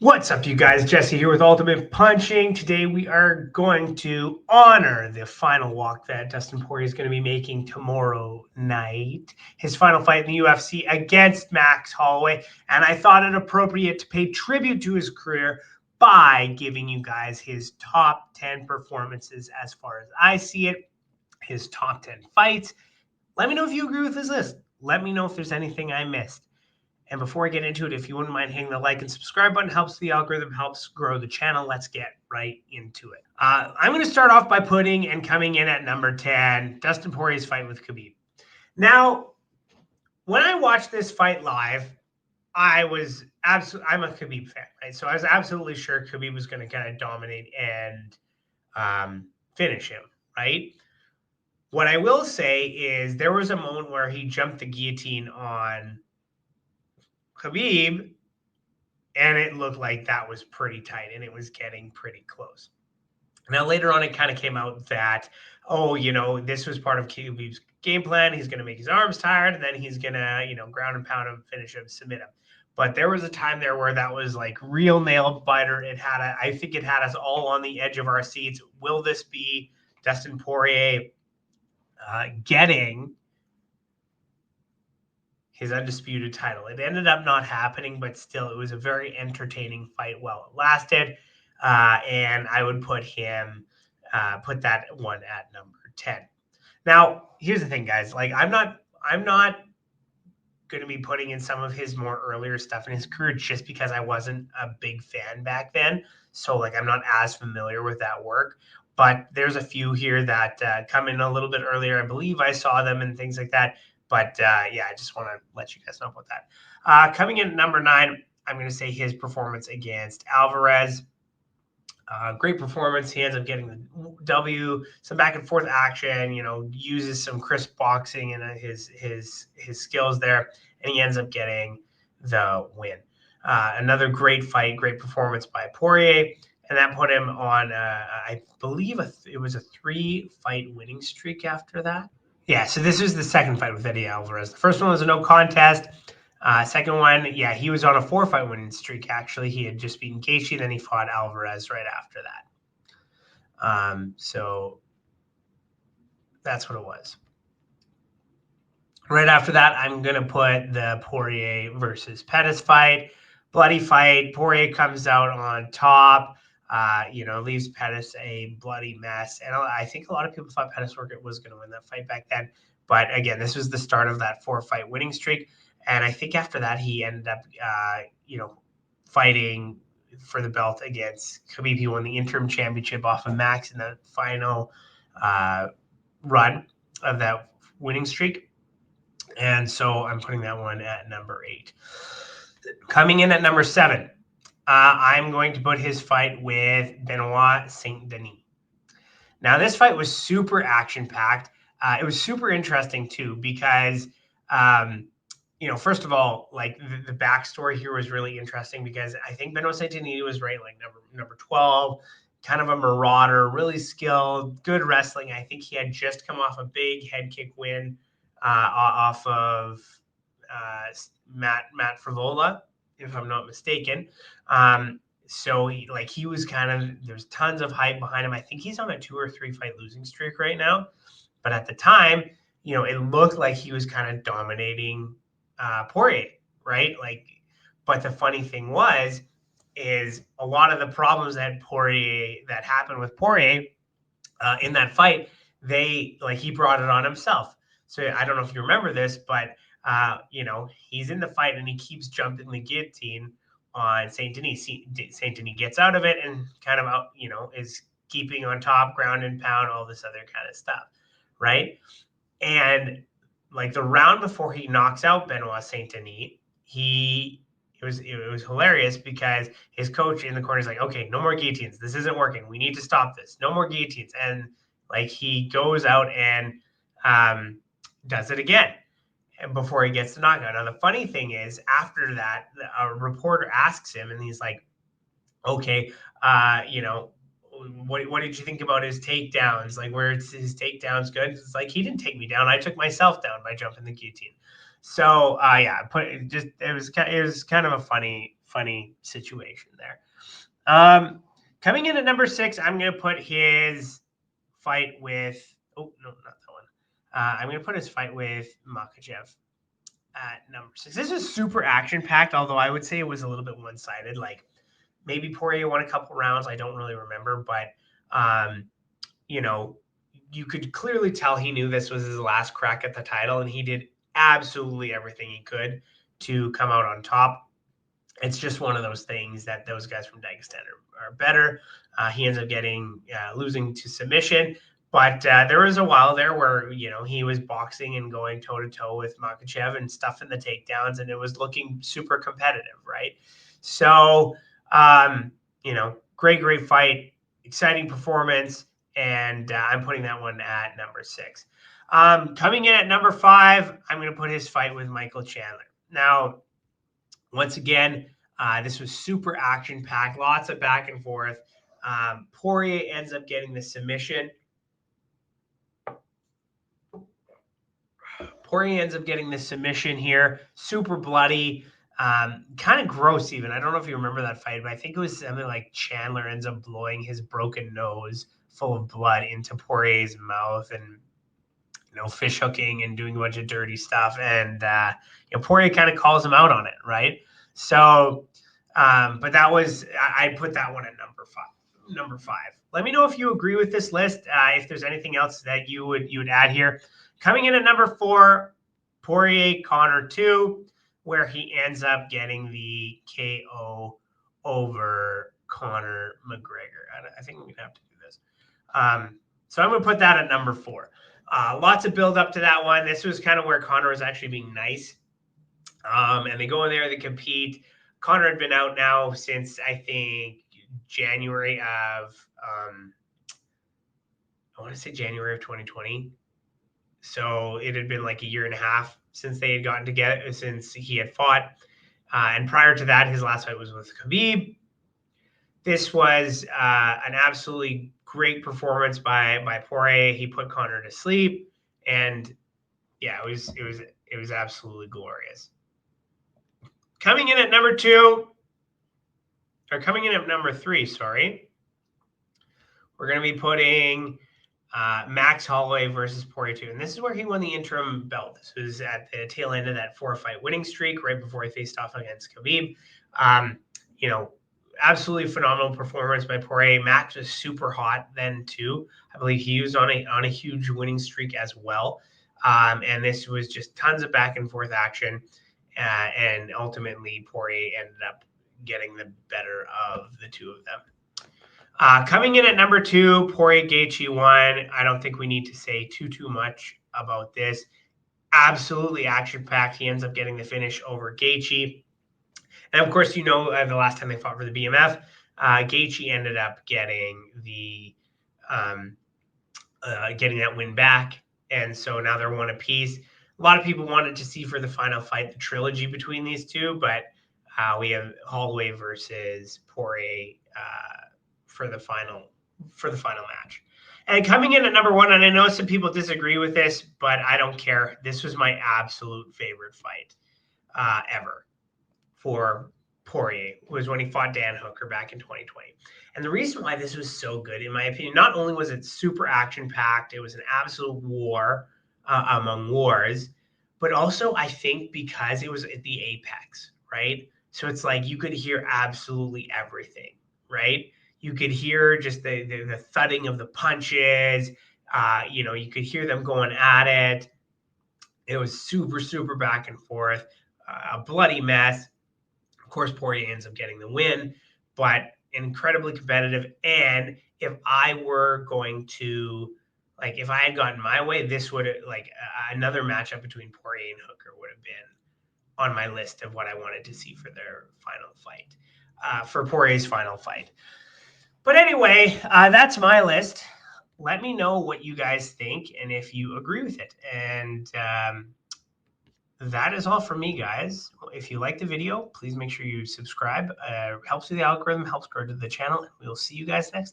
What's up, you guys? Jesse here with Ultimate Punching. Today we are going to honor the final walk that Dustin Poirier is going to be making tomorrow night. His final fight in the UFC against Max Holloway. And I thought it appropriate to pay tribute to his career by giving you guys his top 10 performances as far as I see it, his top 10 fights. Let me know if you agree with this list. Let me know if there's anything I missed. And before I get into it, if you wouldn't mind hitting the like and subscribe button, helps the algorithm, helps grow the channel. Let's get right into it. I'm going to start off by putting and coming in at number 10, Dustin Poirier's fight with Khabib. Now, when I watched this fight live, I'm a Khabib fan, right? So I was absolutely sure Khabib was going to kind of dominate and finish him, right? What I will say is there was a moment where he jumped the guillotine on Khabib, and it looked like that was pretty tight, and it was getting pretty close. Now, later on, it kind of came out that, this was part of Khabib's game plan. He's going to make his arms tired, and then he's going to, ground and pound him, finish him, submit him. But there was a time there where that was like real nail biter. I think it had us all on the edge of our seats. Will this be Dustin Poirier getting his undisputed title? It ended up not happening, but still, it was a very entertaining fight while it lasted. And I would put that one at number 10. Now, here's the thing, guys. Like, I'm not going to be putting in some of his more earlier stuff in his career just because I wasn't a big fan back then. So, like, I'm not as familiar with that work. But there's a few here that come in a little bit earlier. I believe I saw them and things like that. But I just want to let you guys know about that. Coming in at number 9, I'm going to say his performance against Alvarez. Great performance. He ends up getting the W, some back and forth action, uses some crisp boxing and his skills there, and he ends up getting the win. Another great fight, great performance by Poirier, and that put him on, I believe it was a 3-fight winning streak after that. Yeah, so this was the second fight with Eddie Alvarez. The first one was a no contest. Second one, he was on a 4-fight winning streak, actually. He had just beaten Gaethje, then he fought Alvarez right after that. So that's what it was. Right after that, I'm going to put the Poirier versus Pettis fight. Bloody fight. Poirier comes out on top. Leaves Pettis a bloody mess. And I think a lot of people thought Pettis was going to win that fight back then. But again, this was the start of that 4-fight winning streak. And I think after that, he ended up, fighting for the belt against Khabib. He won the interim championship off of Max in the final run of that winning streak. And so I'm putting that one at number 8. Coming in at number 7, I'm going to put his fight with Benoit Saint-Denis. Now, this fight was super action-packed. It was super interesting, too, because, first of all, like the backstory here was really interesting because I think Benoit Saint-Denis was ranked like number 12, kind of a marauder, really skilled, good wrestling. I think he had just come off a big head kick win off of Matt Frivola, if I'm not mistaken. So he was there's tons of hype behind him. I think he's on a 2 or 3 fight losing streak right now. But at the time, it looked like he was kind of dominating Poirier, right? But the funny thing is a lot of the problems that happened with Poirier in that fight, he brought it on himself. So I don't know if you remember this, but he's in the fight and he keeps jumping the guillotine on Saint-Denis. Saint-Denis gets out of it and kind of is keeping on top, ground and pound, all this other kind of stuff, right? And the round before he knocks out Benoit Saint-Denis, it was hilarious because his coach in the corner is like, okay, no more guillotines. This isn't working. We need to stop this. No more guillotines. And he goes out and does it again before he gets the knockout. Now, the funny thing is, after that, a reporter asks him, and he's like, okay, what did you think about his takedowns? Where his takedowns good? It's like, he didn't take me down. I took myself down by jumping the guillotine. So yeah, it was kind of a funny situation there. Coming in at number 6, I'm going to put his fight with. Oh no, not that one. I'm going to put his fight with Makhachev at number 6. This is super action packed, although I would say it was a little bit one sided. Like maybe Poirier won a couple rounds. I don't really remember, but you know, you could clearly tell he knew this was his last crack at the title, and he did absolutely everything he could to come out on top. It's just one of those things that those guys from Dagestan are better. He ends up losing to submission. But there was a while there where, he was boxing and going toe-to-toe with Makhachev and stuffing the takedowns, and it was looking super competitive, right? So, great fight, exciting performance, and I'm putting that one at number 6. Coming in at number 5, I'm going to put his fight with Michael Chandler. Now, once again, this was super action-packed, lots of back and forth. Poirier ends up getting the submission. Here. Super bloody, kind of gross even. I don't know if you remember that fight, but I think it was something like Chandler ends up blowing his broken nose full of blood into Poirier's mouth and, fish hooking and doing a bunch of dirty stuff. And, Poirier kind of calls him out on it, right? So, but I put that one at number 5. Let me know if you agree with this list. If there's anything else that you would add here. Coming in at number 4, Poirier Conor 2, where he ends up getting the KO over Conor McGregor. I think we're gonna have to do this. So I'm gonna put that at number 4. Lots of build up to that one. This was kind of where Conor was actually being nice. And they go in there, they compete. Conor had been out now since I think January of I want to say January of 2020. So it had been like a year and a half since they had gotten together, since he had fought. And prior to that, his last fight was with Khabib. This was an absolutely great performance by Poirier. He put Conor to sleep, and yeah, it was absolutely glorious. Coming in at number 3, sorry, we're going to be putting Max Holloway versus Poirier 2. And this is where he won the interim belt. This was at the tail end of that 4-fight winning streak right before he faced off against Khabib. Absolutely phenomenal performance by Poirier. Max was super hot then too. I believe he was on a huge winning streak as well. And this was just tons of back and forth action. And ultimately, Poirier ended up getting the better of the two of them. Coming in at number 2, Poirier Gaethje 1. I don't think we need to say too much about this. Absolutely action-packed. He ends up getting the finish over Gaethje. And of course, the last time they fought for the BMF, Gaethje ended up getting getting that win back. And so now they're one apiece. A lot of people wanted to see for the final fight the trilogy between these two, but we have Holloway versus Poirier for the final match. And coming in at number 1, and I know some people disagree with this, but I don't care. This was my absolute favorite fight ever for Poirier, was when he fought Dan Hooker back in 2020. And the reason why this was so good, in my opinion, not only was it super action-packed, it was an absolute war among wars, but also I think because it was at the apex, right? So it's like you could hear absolutely everything, right? You could hear just the thudding of the punches. You could hear them going at it. It was super, super back and forth, a bloody mess. Of course, Poirier ends up getting the win, but incredibly competitive. And if I were going to, if I had gotten my way, this would another matchup between Poirier and Hooker would have been on my list of what I wanted to see for their final fight, for Poirier's final fight. But anyway, that's my list. Let me know what you guys think and if you agree with it. And that is all from me, guys. If you like the video, please make sure you subscribe. Helps with the algorithm, helps grow to the channel. And we'll see you guys next time.